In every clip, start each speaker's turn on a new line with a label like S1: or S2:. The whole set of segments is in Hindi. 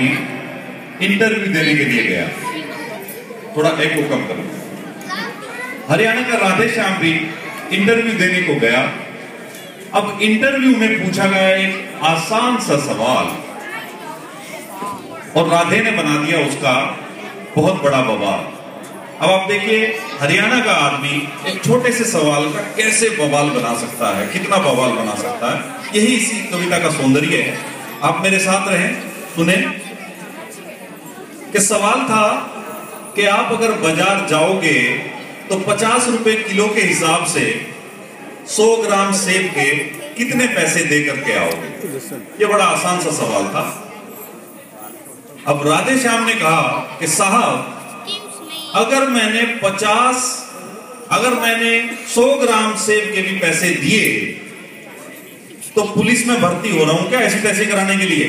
S1: आदमी इंटरव्यू देने के लिए गया। थोड़ा एक को कम करो। हरियाणा का राधे श्याम भी इंटरव्यू देने को गया। अब इंटरव्यू में पूछा गया एक आसान सा सवाल और राधे ने बना दिया उसका बहुत बड़ा बवाल। अब आप देखिए हरियाणा का आदमी एक छोटे से सवाल का कैसे बवाल बना सकता है, कितना बवाल बना सकता है। यही इसी कविता का सौंदर्य है। आप मेरे साथ रहें, सुने कि सवाल था कि आप अगर बाजार जाओगे तो 50 रुपए किलो के हिसाब से 100 ग्राम सेब के कितने पैसे दे करके आओगे। ये बड़ा आसान सा सवाल था। अब राधे श्याम ने कहा कि साहब अगर मैंने 100 ग्राम सेब के भी पैसे दिए तो पुलिस में भर्ती हो रहा हूं क्या ऐसी तैसी कराने के लिए।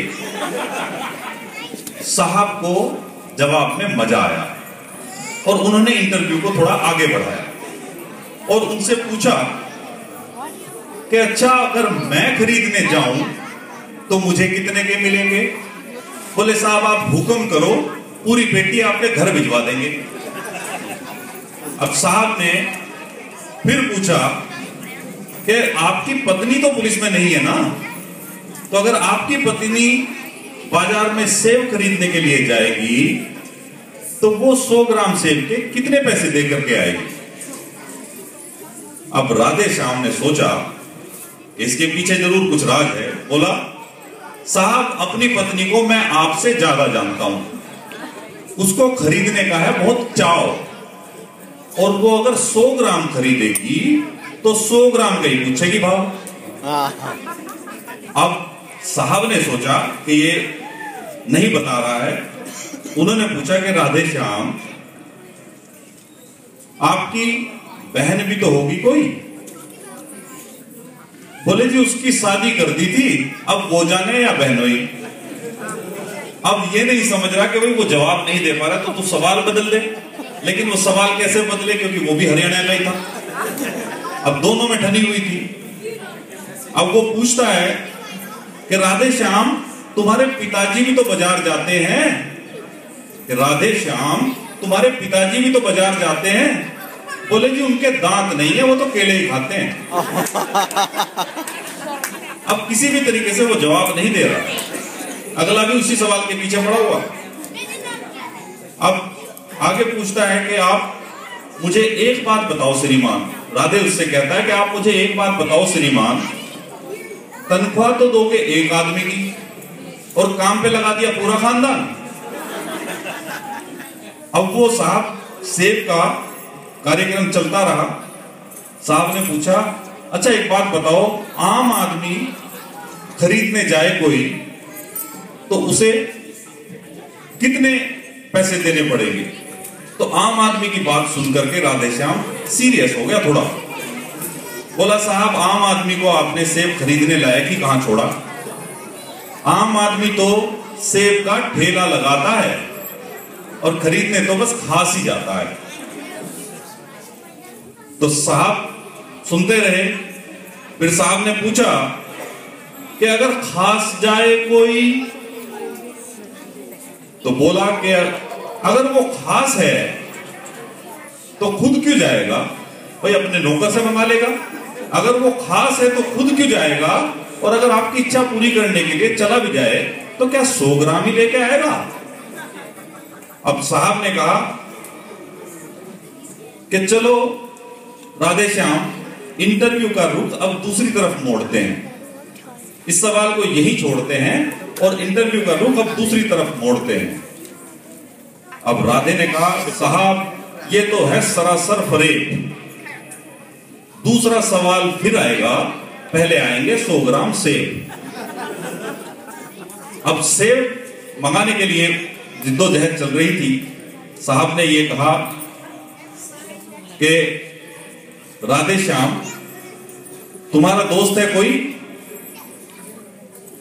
S1: साहब को जवाब में मजा आया और उन्होंने इंटरव्यू को थोड़ा आगे बढ़ाया और उनसे पूछा कि अच्छा अगर मैं खरीदने जाऊं तो मुझे कितने के मिलेंगे। बोले साहब आप हुक्म करो, पूरी पेटी आपके घर भिजवा देंगे। अब साहब ने फिर पूछा कि आपकी पत्नी तो पुलिस में नहीं है ना, तो अगर आपकी पत्नी बाजार में सेब खरीदने के लिए जाएगी तो वो 100 ग्राम सेब के कितने पैसे दे करके आएगी। अब राधे श्याम ने सोचा इसके पीछे जरूर कुछ राज है। बोला साहब अपनी पत्नी को मैं आपसे ज्यादा जानता हूं, उसको खरीदने का है बहुत चाव और वो अगर 100 ग्राम खरीदेगी तो 100 ग्राम का ही पूछेगी भाव। अब साहब ने सोचा कि ये नहीं बता रहा है। उन्होंने पूछा कि राधे श्याम आपकी बहन भी तो होगी कोई। बोले जी उसकी शादी कर दी थी, अब वो जाने या बहनोई। अब ये नहीं समझ रहा कि भाई वो जवाब नहीं दे पा रहा तो तू सवाल बदल दे। लेकिन वो सवाल कैसे बदले क्योंकि वो भी हरियाणा का ही था। अब दोनों में ठनी हुई थी। अब वो पूछता है कि राधे श्याम तुम्हारे पिताजी भी तो बाजार जाते हैं। कि राधे श्याम तुम्हारे पिताजी भी तो बाजार जाते हैं। बोले जी उनके दांत नहीं है, वो तो केले ही खाते हैं। अब किसी भी तरीके से वो जवाब नहीं दे रहा। अगला भी उसी सवाल के पीछे पड़ा हुआ। अब आगे पूछता है कि आप मुझे एक बात बताओ श्रीमान। राधे उससे कहता है कि आप मुझे एक बात बताओ श्रीमान, तनख्वाह तो दोगे एक आदमी की और काम पे लगा दिया पूरा खानदान। अब वो साहब सेब का कार्यक्रम चलता रहा। साहब ने पूछा अच्छा एक बात बताओ, आम आदमी खरीदने जाए कोई तो उसे कितने पैसे देने पड़ेंगे। तो आम आदमी की बात सुनकर के राधे श्याम सीरियस हो गया थोड़ा। बोला साहब आम आदमी को आपने सेब खरीदने लायक ही कहां छोड़ा। आम आदमी तो सेब का ठेला लगाता है और खरीदने तो बस खास ही जाता है। तो साहब सुनते रहे। फिर साहब ने पूछा कि अगर खास जाए कोई, तो बोला कि अगर वो खास है तो खुद क्यों जाएगा, भाई अपने नौकर से मंगा लेगा। अगर वो खास है तो खुद क्यों जाएगा, और अगर आपकी इच्छा पूरी करने के लिए चला भी जाए तो क्या 100 ग्राम ही लेके आएगा। अब साहब ने कहा कि चलो राधे श्याम इंटरव्यू का रुख अब दूसरी तरफ मोड़ते हैं, इस सवाल को यही छोड़ते हैं और इंटरव्यू का रुख अब दूसरी तरफ मोड़ते हैं। अब राधे ने कहा साहब ये तो है सरासर फरेब, दूसरा सवाल फिर आएगा, पहले आएंगे 100 ग्राम सेब। अब सेब मंगाने के लिए जिद्दोजहद चल रही थी। साहब ने ये कहा कि राधे श्याम तुम्हारा दोस्त है कोई,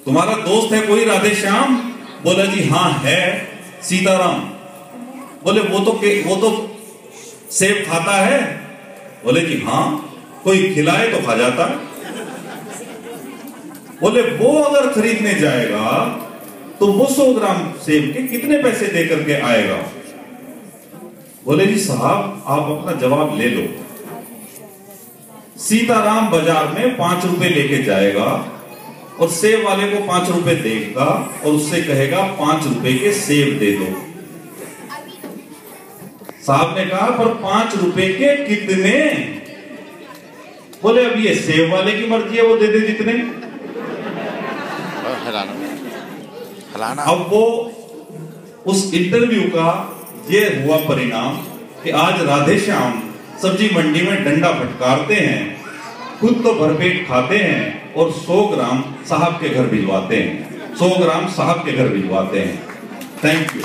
S1: तुम्हारा दोस्त है कोई राधे श्याम। बोला जी हाँ है, सीताराम। बोले वो तो सेब खाता है। बोले जी हाँ, कोई खिलाए तो खा जाता है। बोले वो अगर खरीदने जाएगा तो वो 100 ग्राम सेब के कितने पैसे दे करके आएगा? बोले जी साहब आप अपना जवाब ले लो। सीताराम बाजार में 5 रुपए लेके जाएगा और सेब वाले को 5 रुपए देगा और उससे कहेगा 5 रुपए के सेब दे दो। साहब ने कहा पर 5 रुपए के कितने? बोले अब ये सेब वाले की मर्जी है, वो दे दे जितने।
S2: हलाना।
S1: अब वो उस इंटरव्यू का ये हुआ परिणाम कि आज राधे श्याम सब्जी मंडी में डंडा फटकारते हैं, खुद तो भरपेट खाते हैं और 100 ग्राम साहब के घर भिजवाते हैं, 100 ग्राम साहब के घर भिजवाते हैं। Thank you.